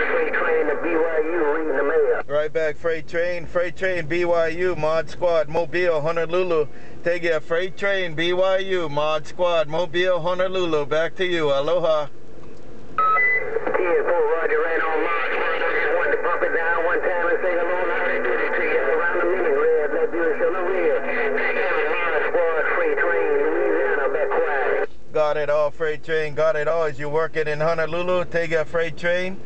FreightTrain to BYU reading the mail. Right back, FreightTrain BYU, Mod Squad, Mobile, Honolulu. Take it, FreightTrain BYU, Mod Squad, Mobile, Honolulu. Back to you, aloha. TS4, Roger, ran on Mod Squad. I just wanted to bump it down one time and say hello and how they did it to you. Around the minute, Red, that beautiful real. Mod Squad, FreightTrain, Louisiana, back quiet. Got it all, FreightTrain, got it all. As you working in Honolulu, take it, FreightTrain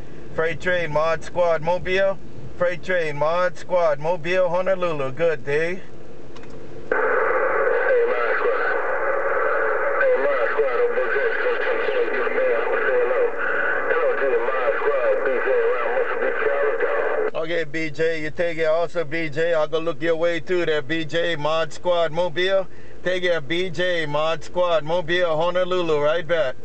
Mod Squad, Mobile. FreightTrain Mod Squad, Mobile, Honolulu. Good day. Okay, BJ, you take it also, BJ. I'll go look your way too there, BJ, Mod Squad, Mobile. Take it, BJ, Mod Squad, Mobile, Honolulu, right back.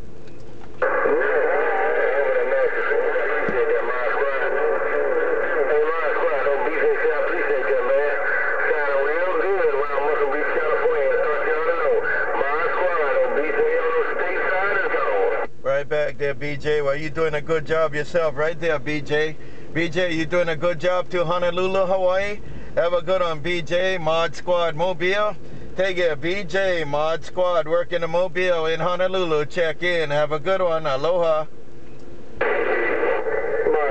Right back there, BJ. Well, you're doing a good job yourself right there, BJ. BJ, you're doing a good job to Honolulu, Hawaii. Have a good one, BJ, Mod Squad, Mobile. Take it, BJ, Mod Squad, working the Mobile in Honolulu. Check in. Have a good one. Aloha. Mod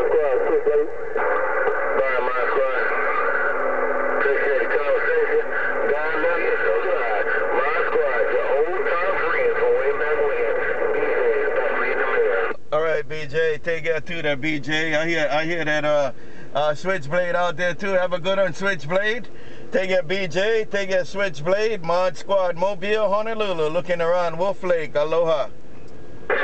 Squad, SwitchBlade. Bye, Mod Squad. Appreciate the conversation. God love you so good. Mod Squad, your old-time friend from way back when. BJ, back reading the mail. All right, BJ, take it to that, BJ. I hear that SwitchBlade out there too. Have a good one, SwitchBlade. Take it, BJ. Take it, SwitchBlade. Mod Squad, Mobile, Honolulu. Looking around Wolf Lake. Aloha. Is Wolf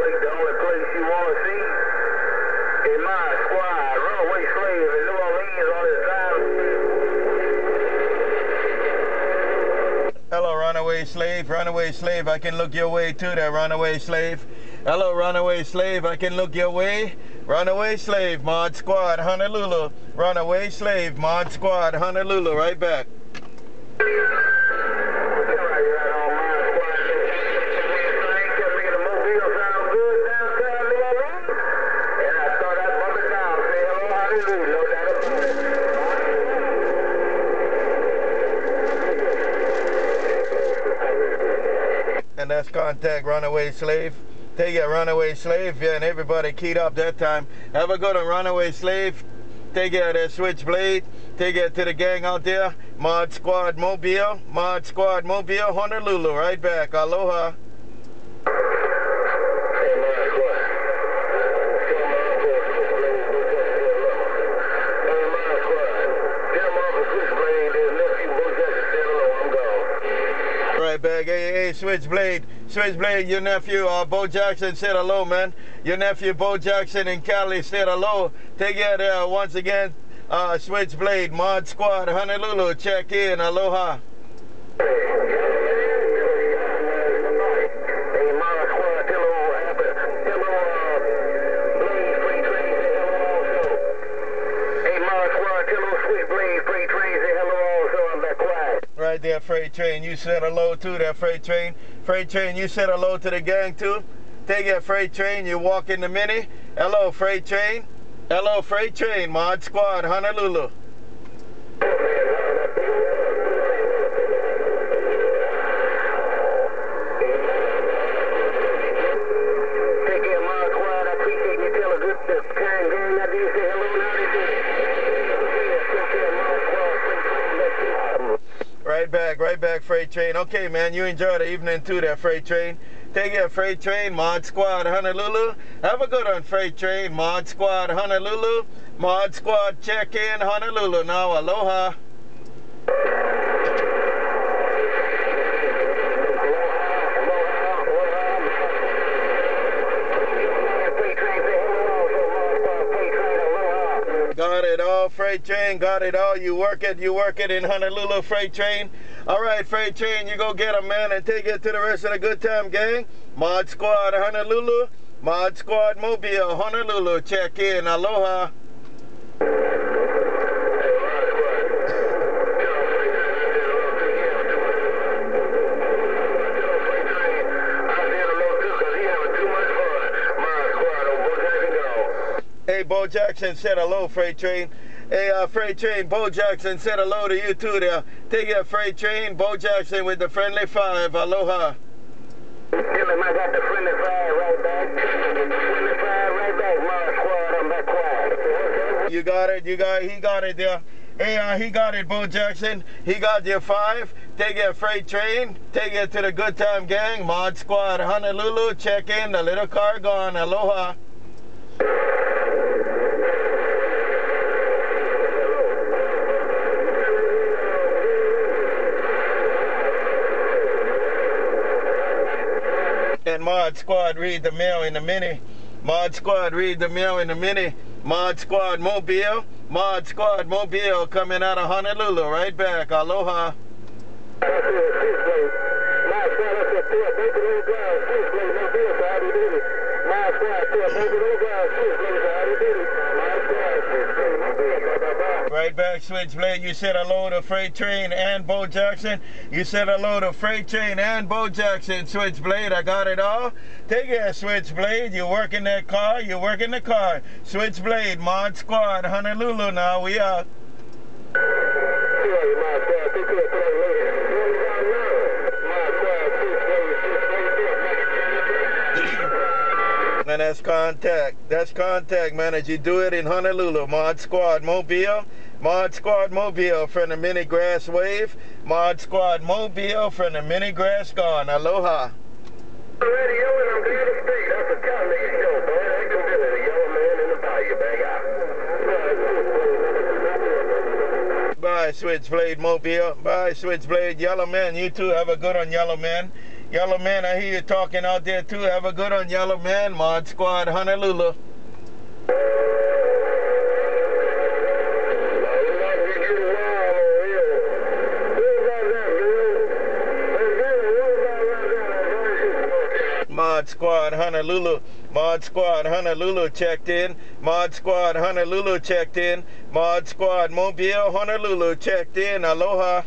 Lake the only place you want to see? In my squad, RunAwaySlave in New Orleans on his drive. Hello, RunAwaySlave. I can look your way too there, RunAwaySlave. Hello, RunAwaySlave. I can look your way. RunAwaySlave, Mod Squad, Honolulu. RunAwaySlave, Mod Squad, Honolulu. Right back. And that's contact RunAwaySlave. Take it, RunAwaySlave. Yeah, and everybody keyed up that time. Have a good one, RunAwaySlave. Take it, that SwitchBlade. Take it to the gang out there. Mod Squad, Mobile. Mod Squad, Mobile, Honolulu. Right back. Aloha. Right back. Hey, SwitchBlade, your nephew BoJackson said hello, man. Your nephew BoJackson in Cali said hello. Take it once again, SwitchBlade, Mod Squad, Honolulu. Check in. Aloha. Right there, FreightTrain. You said hello to that, FreightTrain. FreightTrain, you said hello to the gang too. Take it, FreightTrain. You walk in the mini. Hello, FreightTrain. Hello, FreightTrain. Mod Squad, Honolulu. Take care, Mod Squad. I appreciate you telling the kind gang I did say hello and how they did it. Take care, Mod Squad. Right back, FreightTrain. Okay, man, you enjoy the evening too, that FreightTrain. Take it, FreightTrain, Mod Squad, Honolulu. Have a good one, FreightTrain, Mod Squad, Honolulu. Mod Squad, check in, Honolulu. Now, aloha. Got it all, FreightTrain, got it all. You work it in Honolulu, FreightTrain. All right, FreightTrain, you go get them, man, and take it to the rest of the good time gang. Mod Squad, Honolulu. Mod Squad, Mobile, Honolulu. Check in. Aloha. Hey, BoJackson said hello, FreightTrain. Hey, FreightTrain, BoJackson said hello to you too there. Take it, FreightTrain, BoJackson with the friendly 5. Aloha. Tell him I got the friendly 5 right back. Friendly 5 right back, ModSquad. I'm back quiet. You got it, he got it there. Hey, he got it, BoJackson. He got your 5. Take it, FreightTrain. Take it to the Good Time Gang. ModSquad, Honolulu. Check in. The little car gone. Aloha. And ModSquad read the mail in a minute. ModSquad read the mail in a minute. ModSquad Mobile. ModSquad Mobile coming out of Honolulu. Right back. Aloha. Right back, SwitchBlade. You said hello to FreightTrain and BoJackson. You said hello to FreightTrain and BoJackson. SwitchBlade, I got it all. Take it, SwitchBlade. You work in that car. You work in the car. SwitchBlade, ModSquad, Honolulu. Now we out. And that's contact. That's contact, man. As you do it in Honolulu. ModSquad Mobile. ModSquad Mobile from the mini grass wave. ModSquad Mobile from the mini grass gone. Aloha. Radio and I'm glad to speak. That's a comedy show, man. I can do it. A yellow man in the bayou, bang out. Bye, SwitchBlade Mobile. Bye, SwitchBlade. Yellow Man, you too. Have a good one, Yellow Man. Yellow Man, I hear you talking out there too. Have a good one, Yellow Man. ModSquad Honolulu. ModSquad Honolulu. ModSquad Honolulu checked in. ModSquad Honolulu checked in. ModSquad Mobile Honolulu checked in. Aloha.